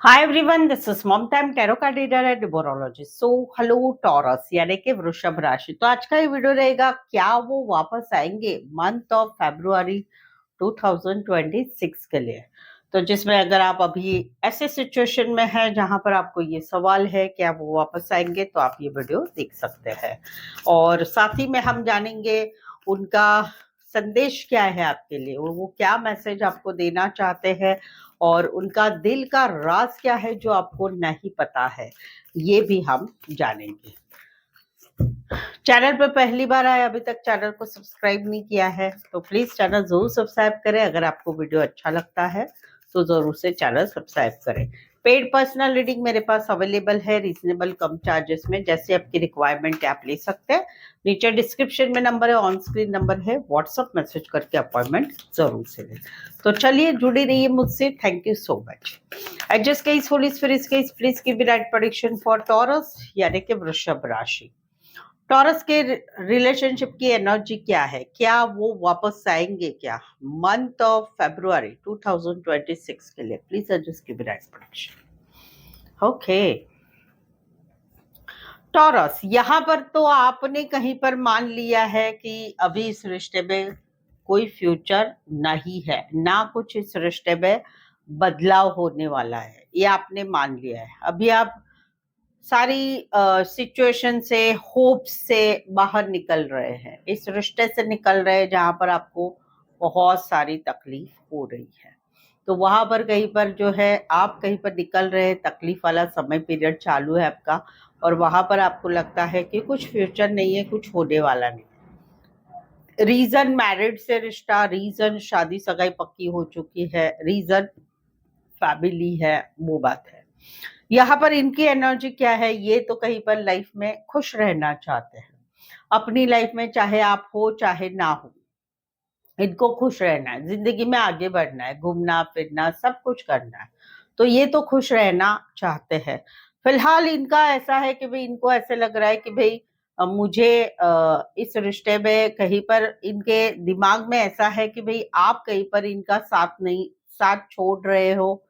Hi everyone, this is mom time tarot card reader and numerologist. So hello taurus यानी कि वृषभ राशि। तो आज का ये वीडियो रहेगा, क्या वो वापस आएंगे मंथ ऑफ फरवरी 2026 के लिए। तो जिसमें अगर आप अभी ऐसे सिचुएशन में हैं जहां पर आपको ये सवाल है क्या वो वापस आएंगे, तो आप ये वीडियो देख सकते हैं। और साथ ही में हम जानेंगे उनका संदेश क्या है आपके लिए, वो क्या मैसेज आपको देना चाहते हैं और उनका दिल का राज क्या है जो आपको नहीं पता है, ये भी हम जानेंगे। चैनल पर पहली बार आए, अभी तक चैनल को सब्सक्राइब नहीं किया है तो प्लीज चैनल जरूर सब्सक्राइब करें। अगर आपको वीडियो अच्छा लगता है तो जरूर से चैनल सब्सक्राइब करें। पेड पर्सनल रीडिंग मेरे पास अवेलेबल है रीजनेबल कम चार्जेस में, जैसे आपकी रिक्वायरमेंट है आप ले सकते हैं। नीचे डिस्क्रिप्शन में नंबर है, ऑन स्क्रीन नंबर है, व्हाट्सएप मैसेज करके अपॉइंटमेंट जरूर से लें। तो चलिए जुड़ी रहिए मुझसे। Thank you so much. Adjust case holy spirits case please give me right prediction for Taurus यानी कि वृषभ राशि। टॉरस के रिलेशनशिप की एनर्जी क्या है, क्या वो वापस आएंगे क्या मंथ ऑफ फरवरी 2026 के लिए? Please adjust give me right prediction. Okay taurus, यहाँ पर तो आपने कहीं पर मान लिया है कि अभी इस रिश्ते में कोई फ्यूचर नहीं है, ना कुछ इस रिश्ते में बदलाव होने वाला है, ये आपने मान लिया है। अभी आप सारी सिचुएशन से, होप से बाहर निकल रहे हैं, इस रिश्ते से निकल रहे हैं जहां पर आपको बहुत सारी तकलीफ हो रही है। तो वहां पर कहीं पर जो है आप कहीं पर निकल रहे हैं, तकलीफ वाला समय पीरियड चालू है आपका, और वहां पर आपको लगता है कि कुछ फ्यूचर नहीं है, कुछ होने वाला नहीं। रीजन मैरिड से रिश्ता, रीजन शादी सगाई पक्की हो चुकी है, रीजन फैमिली है, वो बात है। यहाँ पर इनकी एनर्जी क्या है, ये तो कहीं पर लाइफ में खुश रहना चाहते हैं। अपनी लाइफ में चाहे आप हो चाहे ना हो, इनको खुश रहना है, जिंदगी में आगे बढ़ना है, घूमना फिरना सब कुछ करना है। तो ये तो खुश रहना चाहते हैं। फिलहाल इनका ऐसा है कि भाई इनको ऐसे लग रहा है कि भाई मुझे इस रिश्ते में कहीं पर इनके दिमाग में ऐसा है कि भाई आप कहीं पर इनका साथ नहीं, साथ छोड़ रहे हो,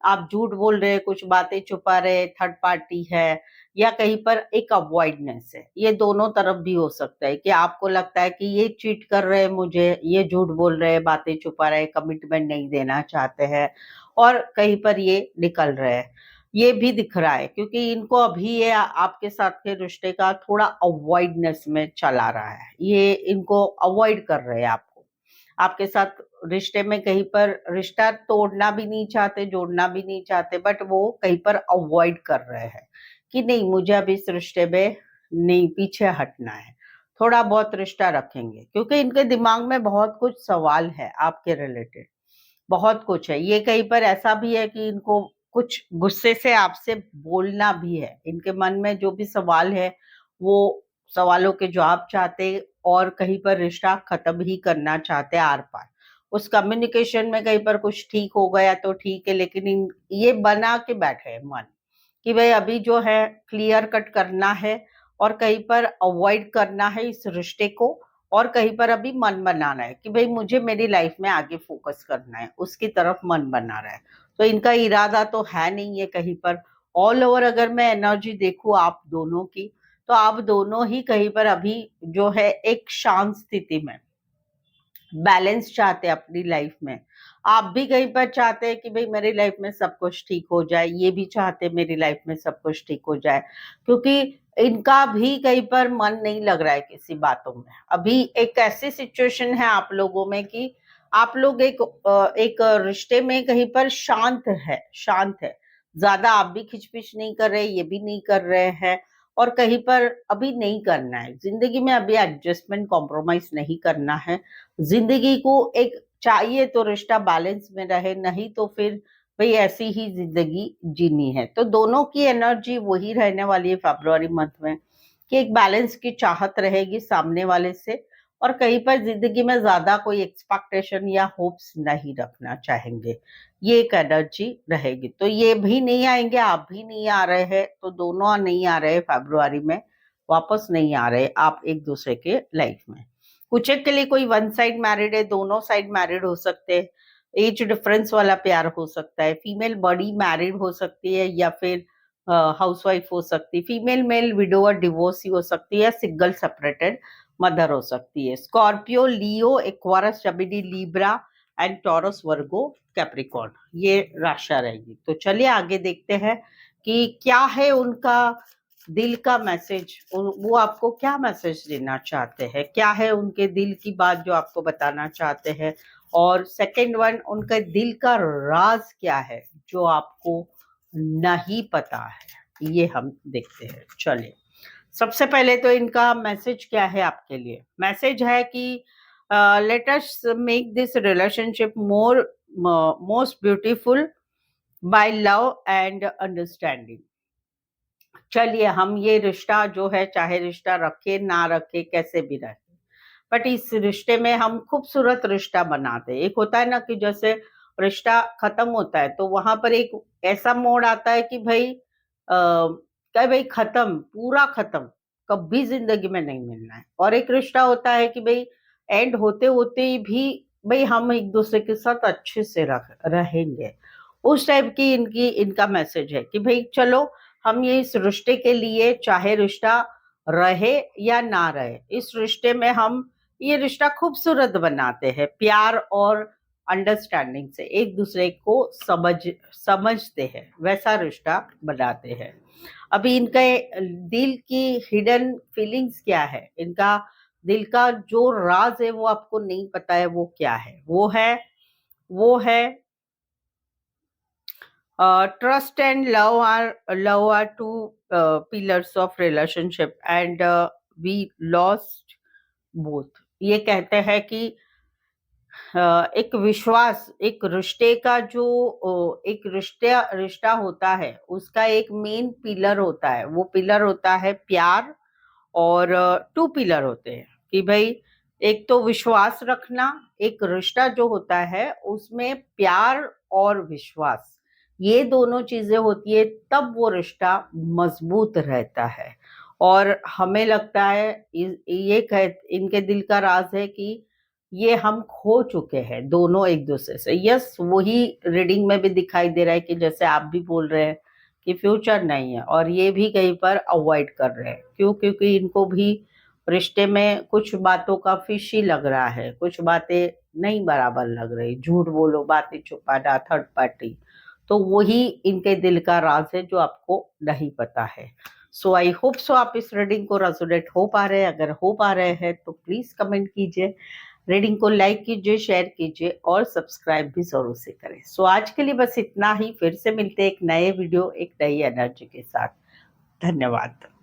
आप झूठ बोल रहे हैं, कुछ बातें छुपा रहे, थर्ड पार्टी है, या कहीं पर एक अवॉइडनेस है। ये दोनों तरफ भी हो सकता है कि आपको लगता है कि ये चीट कर रहे हैं मुझे, ये झूठ बोल रहे हैं, बातें छुपा रहे हैं, कमिटमेंट नहीं देना चाहते हैं, और कहीं पर ये निकल रहे हैं। ये भी दिख रहा है क्योंकि इनको अभी ये आपके साथ के रिश्ते का थोड़ा अवॉइडनेस में चला रहा है, ये इनको अवॉइड कर रहे हैं आपको। आपके साथ रिश्ते में कहीं पर रिश्ता तोड़ना भी नहीं चाहते, जोड़ना भी नहीं चाहते, बट वो कहीं पर अवॉइड कर रहे हैं कि नहीं, मुझे अब इस रिश्ते में नहीं, पीछे हटना है, थोड़ा बहुत रिश्ता रखेंगे, क्योंकि इनके दिमाग में बहुत कुछ सवाल है आपके रिलेटेड, बहुत कुछ है। ये कहीं पर ऐसा भी है कि इनको कुछ गुस्से से आपसे बोलना भी है, इनके मन में जो भी सवाल है वो सवालों के जवाब चाहते, और कहीं पर रिश्ता खत्म ही करना चाहते आर पार। उस कम्युनिकेशन में कहीं पर कुछ ठीक हो गया तो ठीक है, लेकिन ये बना के बैठे हैं मन कि भाई अभी जो है क्लियर कट करना है, और कहीं पर अवॉइड करना है इस रिश्ते को, और कहीं पर अभी मन बनाना है कि भाई मुझे मेरी लाइफ में आगे फोकस करना है, उसकी तरफ मन बना रहा है। तो इनका इरादा तो है नहीं है कहीं पर। ऑल ओवर अगर मैं एनर्जी देखूं आप दोनों की, तो आप दोनों ही कहीं पर अभी जो है एक शांत स्थिति में बैलेंस चाहते हैं अपनी लाइफ में। आप भी कहीं पर चाहते हैं कि भाई मेरी लाइफ में सब कुछ ठीक हो जाए, ये भी चाहते हैं मेरी लाइफ में सब कुछ ठीक हो जाए, क्योंकि इनका भी कहीं पर मन नहीं लग रहा है किसी बातों में। अभी एक ऐसी सिचुएशन है आप लोगों में कि आप लोग एक रिश्ते में कहीं पर शांत है, ज्यादा आप भी खिचपिच नहीं कर रहे, ये भी नहीं कर रहे हैं, और कहीं पर अभी नहीं करना है जिंदगी में, अभी एडजस्टमेंट कॉम्प्रोमाइज नहीं करना है। जिंदगी को एक चाहिए तो रिश्ता बैलेंस में रहे, नहीं तो फिर भाई ऐसी ही जिंदगी जीनी है। तो दोनों की एनर्जी वही रहने वाली है फरवरी मंथ में, कि एक बैलेंस की चाहत रहेगी सामने वाले से, और कहीं पर जिंदगी में ज्यादा कोई एक्सपेक्टेशन या होप्स नहीं रखना चाहेंगे, ये एक एनर्जी रहेगी। तो ये भी नहीं आएंगे, आप भी नहीं आ रहे हैं, तो दोनों नहीं आ रहे फरवरी में, वापस नहीं आ रहे आप एक दूसरे के लाइफ में। कुछ एक के लिए कोई वन साइड मैरिड है, दोनों साइड मैरिड हो सकते हैं, एज डिफरेंस वाला प्यार हो सकता है, फीमेल बड़ी मैरिड हो सकती है या फिर हाउसवाइफ हो सकती है, फीमेल मेल विडोअर डिवोर्सी हो सकती है, सिंगल सेपरेटेड मदर हो सकती है। Scorpio, Leo, Aquarius, Gemini, Libra and Taurus, Virgo, Capricorn, ये राशियां रहेगी। तो चलिए आगे देखते हैं कि क्या है उनका दिल का मैसेज, वो आपको क्या मैसेज देना चाहते हैं, क्या है उनके दिल की बात जो आपको बताना चाहते हैं। और सेकंड वन, उनका दिल का राज क्या है जो आपको नहीं पता है, ये हम देखते हैं। चलिए सबसे पहले तो इनका मैसेज क्या है आपके लिए। मैसेज है कि let us make this relationship most beautiful by love and understanding. चलिए हम ये रिश्ता जो है, चाहे रिश्ता रखे ना रखे कैसे भी रहे, बट इस रिश्ते में हम खूबसूरत रिश्ता बनाते हैं। एक होता है ना कि जैसे रिश्ता खत्म होता है तो वहां पर एक ऐसा मोड़ आता है कि भाई क्या भाई खत्म, पूरा खत्म, कभी जिंदगी में नहीं मिलना है। और एक रिश्ता होता है कि भाई एंड होते होते भी भाई हम एक दूसरे के साथ अच्छे से रहेंगे। उस टाइप की इनका मैसेज है कि भाई चलो हम ये इस रिश्ते के लिए, चाहे रिश्ता रहे या ना रहे, इस रिश्ते में हम ये रिश्ता खूबसूरत बनाते हैं, प्यार और अंडरस्टैंडिंग से एक दूसरे को समझते हैं, वैसा रिश्ता बनाते हैं। अभी इनके दिल की हिडन फीलिंग्स क्या है, इनका दिल का जो राज है वो आपको नहीं पता है, वो क्या है, वो है trust and love are two pillars of relationship and we lost both। ये कहते हैं कि एक विश्वास, एक रिश्ते का जो एक रिश्ता होता है उसका एक मेन पिलर होता है, वो पिलर होता है प्यार। और टू पिलर होते हैं कि भाई एक तो विश्वास रखना, एक रिश्ता जो होता है उसमें प्यार और विश्वास, ये दोनों चीजें होती है तब वो रिश्ता मजबूत रहता है। और हमें लगता है इनके दिल का राज है कि ये हम खो चुके हैं दोनों एक दूसरे से। यस, वही रीडिंग में भी दिखाई दे रहा है कि जैसे आप भी बोल रहे हैं कि फ्यूचर नहीं है, और ये भी कहीं पर अवॉइड कर रहे हैं। क्यों? क्योंकि इनको भी रिश्ते में कुछ बातों का फिशी लग रहा है, कुछ बातें नहीं बराबर लग रही, झूठ बोलो, बातें छुपाना, थर्ड पार्टी, तो वही इनके दिल का राज है जो आपको नहीं पता है। सो आई होप सो आप इस रीडिंग को रेजोनेट हो पा रहे हैं। अगर हो पा रहे हैं तो प्लीज कमेंट कीजिए, रीडिंग को लाइक कीजिए, शेयर कीजिए और सब्सक्राइब भी जरूर से करें। सो आज के लिए बस इतना ही, फिर से मिलते हैं एक नए वीडियो, एक नई एनर्जी के साथ। धन्यवाद।